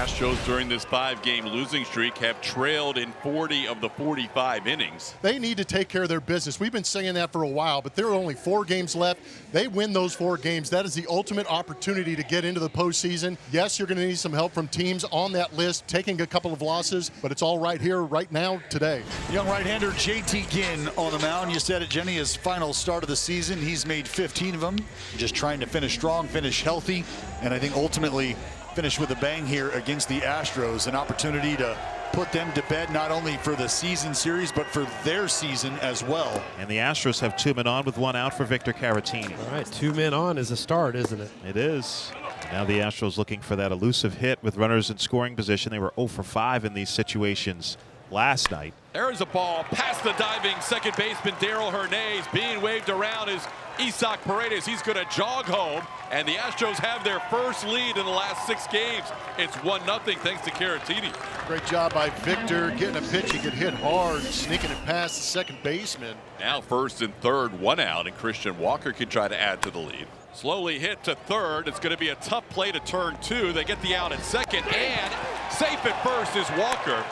Astros during this 5-game losing streak have trailed in 40 of the 45 innings. They need to take care of their business. We've been saying that for a while, but there are only 4 games left. They win those 4 games. That is the ultimate opportunity to get into the postseason. Yes, you're going to need some help from teams on that list, taking a couple of losses, but it's all right here, right now, today. Young right-hander J.T. Ginn on the mound. You said it, Jenny, his final start of the season. He's made 15 of them. Just trying to finish strong, finish healthy, and I think ultimately finish with a bang here against the Astros. An opportunity to put them to bed not only for the season series but for their season as well. And the Astros have 2 men on with 1 out for Victor Caratini. All right, 2 men on is a start, isn't it? It is. Now the Astros looking for that elusive hit with runners in scoring position. They were 0 for 5 in these situations last night. There is a ball past the diving second baseman Darrell Hernandez. Being waved around is Isaac Paredes. He's going to jog home, and the Astros have their first lead in the last 6 games. It's 1-0 thanks to Caratini. Great job by Victor getting a pitch he could hit hard, sneaking it past the second baseman. Now first and third, 1 out, and Christian Walker can try to add to the lead. Slowly hit to third. It's going to be a tough play to turn 2. They get the out at second, and safe at first is Walker.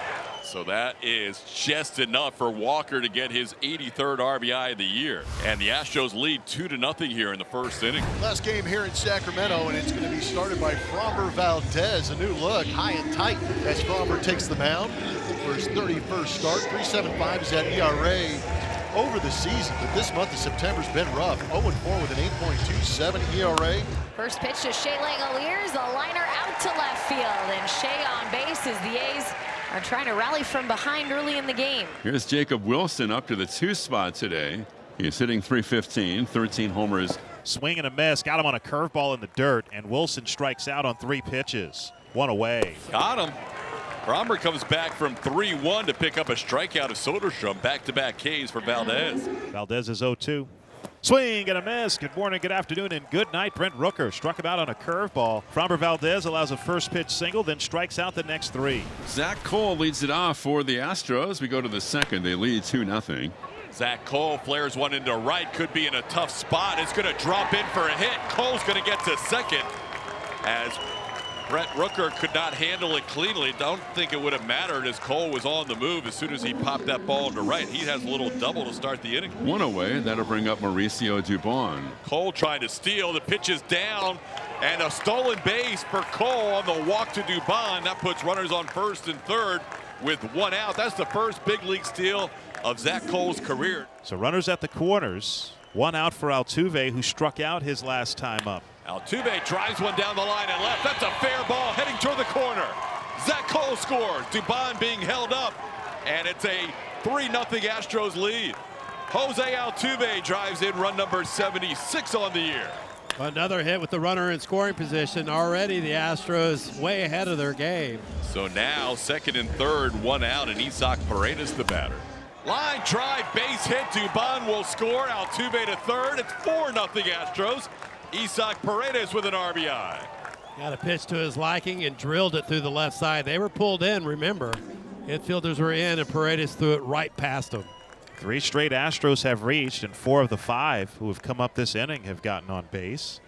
So that is just enough for Walker to get his 83rd RBI of the year. And the Astros lead 2-0 here in the first inning. Last game here in Sacramento, and it's going to be started by Valdez. A new look, high and tight, as Fromber takes the mound for his 31st start. 3.75 is that ERA over the season, but this month of September's been rough. 0-4 with an 8.27 ERA. First pitch to Shea Langoliers, a liner out to left field, and Shea on base as the A's are trying to rally from behind early in the game. Here's Jacob Wilson up to the 2 spot today. He's hitting .315, 13 homers. Swing and a miss, got him on a curveball in the dirt, and Wilson strikes out on 3 pitches. 1 away. Got him. Fromber comes back from 3-1 to pick up a strikeout of Soderstrom. Back-to-back Ks for Valdez. Valdez is 0-2. Swing and a miss. Good morning, good afternoon, and good night. Brent Rooker struck him out on a curveball. Fromber Valdez allows a first pitch single, then strikes out the next 3. Zach Cole leads it off for the Astros. We go to the second. They lead 2-0. Zach Cole flares one into right. Could be in a tough spot. It's going to drop in for a hit. Cole's going to get to second as Brent Rooker could not handle it cleanly. Don't think it would have mattered as Cole was on the move as soon as he popped that ball into right. He has a little double to start the inning. 1 away. That'll bring up Mauricio Dubon. Cole trying to steal. The pitch is down, and a stolen base for Cole on the walk to Dubon. That puts runners on first and third with 1 out. That's the first big league steal of Zach Cole's career. So runners at the corners. 1 out for Altuve, who struck out his last time up. Altuve drives one down the line and left. That's a fair ball heading toward the corner. Zach Cole scores. Dubon being held up, and it's a 3-0 Astros lead. Jose Altuve drives in run number 76 on the year. Another hit with the runner in scoring position. Already the Astros way ahead of their game. So now second and third, 1 out, and Isaac Paredes the batter. Line drive, base hit. Dubon will score. Altuve to third. It's 4-0 Astros. Isaac Paredes with an RBI. Got a pitch to his liking and drilled it through the left side. They were pulled in, remember. Infielders were in, and Paredes threw it right past them. 3 straight Astros have reached, and 4 of the 5 who have come up this inning have gotten on base.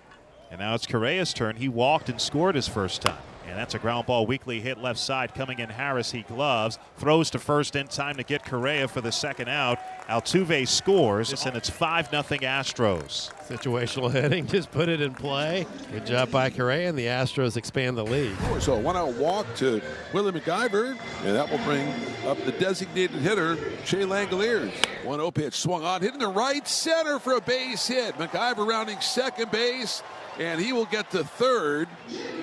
And now it's Correa's turn. He walked and scored his first time. And that's a ground ball weakly hit left side coming in. Harris, he gloves, throws to first in time to get Correa for the second out. Altuve scores, and it's 5-0 Astros. Situational hitting, just put it in play. Good job by Correa, and the Astros expand the lead. So a 1-out walk to Willie McIver, and that will bring up the designated hitter, Shea Langoliers. 1-0 pitch swung on, hitting the right center for a base hit. McIver rounding second base, and he will get to third.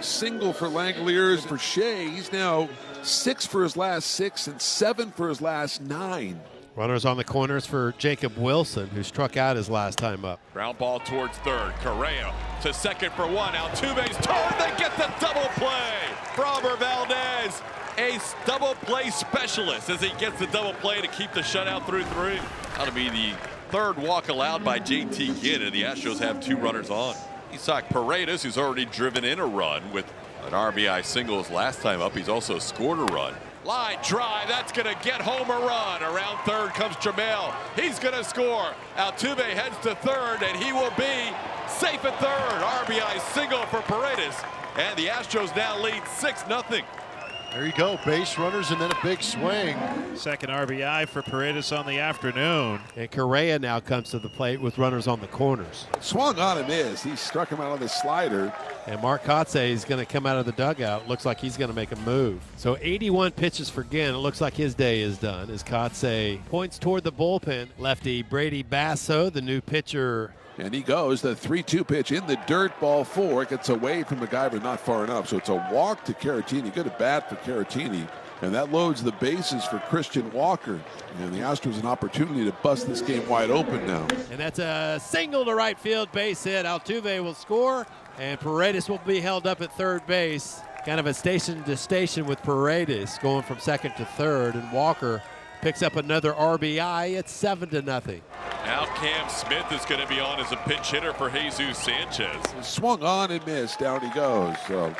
Single for Langoliers for Shea. He's now 6 for his last 6 and 7 for his last 9. Runners on the corners for Jacob Wilson, who struck out his last time up. Ground ball towards third. Correa to second for 1. Altuve's toward. They get the double play. Fromber Valdez, a double play specialist as he gets the double play to keep the shutout through 3. That'll be the third walk allowed by J.T. Ginn, and the Astros have 2 runners on. Isaac Paredes, who's already driven in a run with an RBI single his last time up. He's also scored a run. Line drive, that's going to get home a run. Around third comes Jamel. He's going to score. Altuve heads to third, and he will be safe at third. RBI single for Paredes, and the Astros now lead 6-0. There you go, base runners and then a big swing. Second RBI for Paredes on the afternoon. And Correa now comes to the plate with runners on the corners. Swung on and missed. He struck him out of the slider. And Mark Kurtz is going to come out of the dugout. Looks like he's going to make a move. So 81 pitches for Ginn. It looks like his day is done as Kurtz points toward the bullpen. Lefty Brady Basso, the new pitcher. And he goes, the 3-2 pitch in the dirt, ball 4. It gets away from MacGyver, not far enough. So it's a walk to Caratini. Good at bat for Caratini. And that loads the bases for Christian Walker. And the Astros an opportunity to bust this game wide open now. And that's a single to right field, base hit. Altuve will score, and Paredes will be held up at third base. Kind of a station to station with Paredes going from second to third, and Walker picks up another RBI. It's 7-0. Now Cam Smith is going to be on as a pinch hitter for Jesus Sanchez. Swung on and missed. Down he goes. So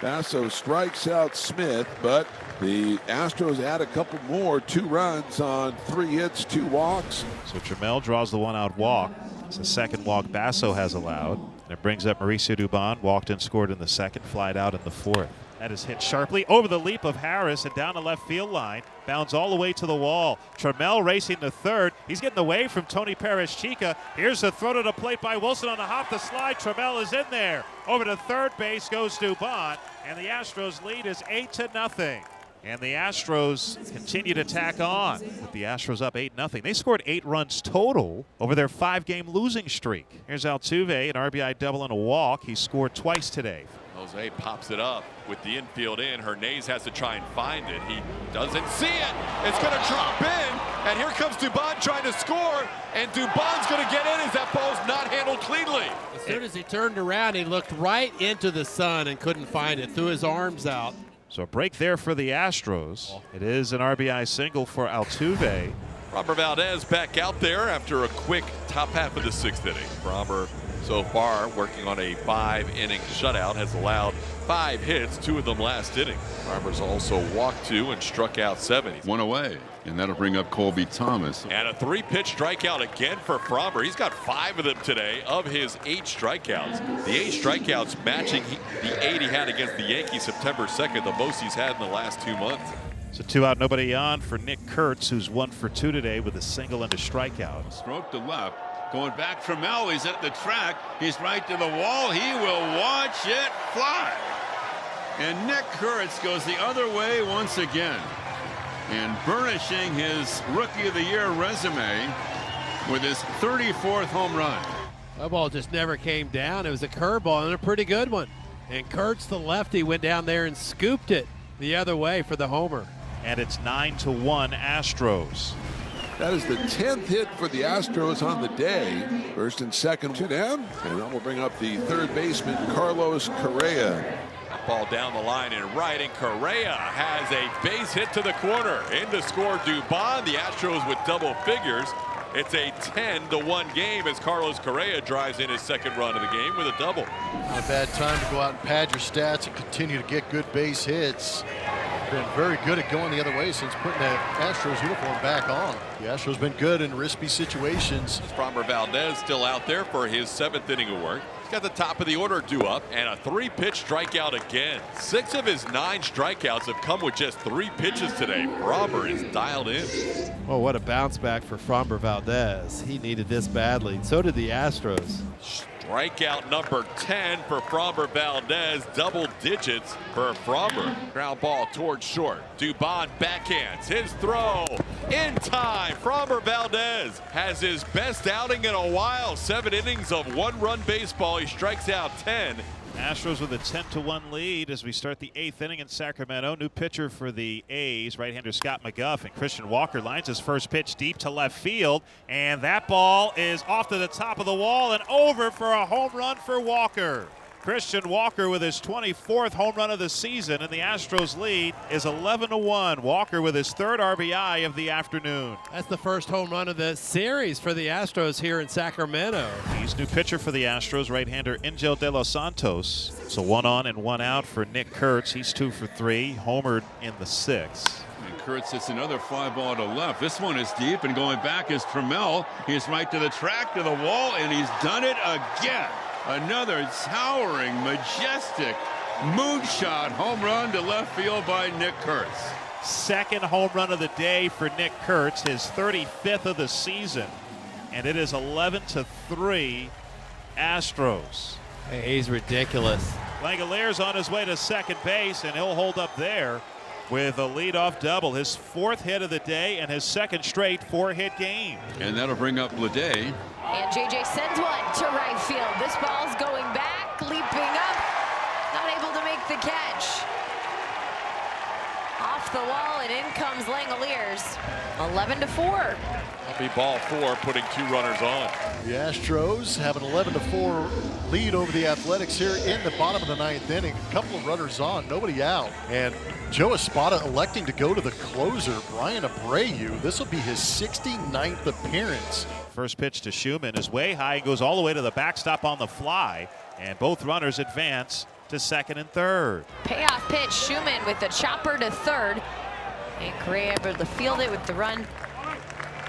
Basso strikes out Smith, but the Astros add a couple more. 2 runs on 3 hits, 2 walks. So Trammell draws the 1-out walk. It's the second walk Basso has allowed. And it brings up Mauricio Dubon. Walked and scored in the second, flied out in the fourth. That is hit sharply over the leap of Harris and down the left field line. Bounds all the way to the wall. Trammell racing to third. He's getting away from Tony Perez-Chica. Here's the throw to the plate by Wilson on the hop, the slide. Trammell is in there. Over to third base goes Dubon. And the Astros lead is 8-0. And the Astros continue to tack on with the Astros up 8-0. They scored 8 runs total over their 5-game losing streak. Here's Altuve, an RBI double and a walk. He scored twice today. Jose pops it up with the infield in. Hernandez has to try and find it. He doesn't see it. It's going to drop in. And here comes Dubon trying to score. And Dubon's going to get in as that ball's not handled cleanly. As soon as he turned around, he looked right into the sun and couldn't find it. Threw his arms out. So a break there for the Astros. It is an RBI single for Altuve. Framber Valdez back out there after a quick top half of the 6th inning. Framber so far working on a 5-inning shutout, has allowed 5 hits, 2 of them last inning. Framber's also walked 2 and struck out 7. 1 away, and that'll bring up Colby Thomas. And a 3-pitch strikeout again for Framber. He's got 5 of them today of his 8 strikeouts. The 8 strikeouts matching the 8 he had against the Yankees September 2nd, the most he's had in the last 2 months. So 2 out, nobody on for Nick Kurtz, who's 1 for 2 today with a single and a strikeout. Stroke to left. Going back from Mel, he's at the track. He's right to the wall. He will watch it fly. And Nick Kurtz goes the other way once again. And burnishing his Rookie of the Year resume with his 34th home run. That ball just never came down. It was a curveball and a pretty good one. And Kurtz, the lefty, went down there and scooped it the other way for the homer. And it's 9-1 Astros. That is the 10th hit for the Astros on the day. First and second, 2 down. And that will bring up the third baseman, Carlos Correa. Ball down the line and right, and Correa has a base hit to the corner. In to score Dubon. The Astros with double figures. It's a 10-1 game as Carlos Correa drives in his 2nd run of the game with a double. Not a bad time to go out and pad your stats and continue to get good base hits. Been very good at going the other way since putting that Astros uniform back on. The Astros been good in risky situations. Framber Valdez still out there for his 7th inning of work. He's got the top of the order due up and a 3-pitch strikeout again. 6 of his 9 strikeouts have come with just 3 pitches today. Framber is dialed in. Well, what a bounce back for Framber Valdez. He needed this badly. So did the Astros. Strikeout number 10 for Framber Valdez. Double digits for Framber. Ground ball towards short. Dubon backhands. His throw in time. Framber Valdez has his best outing in a while. 7 innings of 1-run baseball. He strikes out 10. Astros with a 10-1 lead as we start the 8th inning in Sacramento. New pitcher for the A's, right-hander Scott McGuff, and Christian Walker lines his first pitch deep to left field, and that ball is off to the top of the wall and over for a home run for Walker. Christian Walker with his 24th home run of the season, and the Astros lead is 11-1. Walker with his 3rd RBI of the afternoon. That's the first home run of the series for the Astros here in Sacramento. He's new pitcher for the Astros, right-hander Angel De Los Santos. So 1 on and 1 out for Nick Kurtz. He's 2 for 3, homered in the 6th. And Kurtz hits another fly ball to left. This one is deep, and going back is Trammell. He's right to the track, to the wall, and he's done it again. Another towering, majestic Moonshot home run to left field by Nick Kurtz. Second home run of the day for Nick Kurtz, his 35th of the season. And it is 11-3 Astros. Hey, he's ridiculous. Langoliers on his way to second base, and he'll hold up there with a leadoff double. His 4th hit of the day and his 2nd straight 4-hit game. And that'll bring up Bleday. And JJ sends one to right field. This ball's going back, leaping up, not able to make the catch. Off the wall, and in comes Langoliers. 11-4. Happy ball 4, putting 2 runners on. The Astros have an 11-4 lead over the Athletics here in the bottom of the 9th inning. A couple of runners on, nobody out. And Joe Espada electing to go to the closer, Brian Abreu. This will be his 69th appearance. First pitch to Schumann is way high, goes all the way to the backstop on the fly, and both runners advance to 2nd and 3rd. Payoff pitch, Schumann with the chopper to 3rd. And Correa able to field it with the run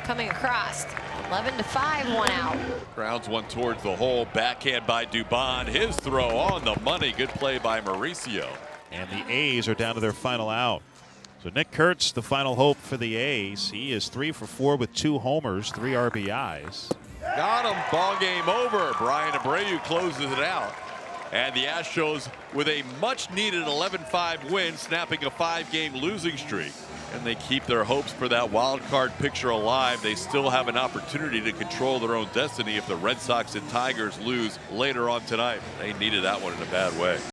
coming across. 11-5, 1 out. Grounds one towards the hole. Backhand by Dubon. His throw on the money. Good play by Mauricio. And the A's are down to their final out. So Nick Kurtz, the final hope for the A's. He is 3 for 4 with 2 homers, 3 RBIs. Got him. Ball game over. Brian Abreu closes it out. And the Astros with a much-needed 11-5 win, snapping a 5-game losing streak. And they keep their hopes for that wild card picture alive. They still have an opportunity to control their own destiny if the Red Sox and Tigers lose later on tonight. They needed that one in a bad way.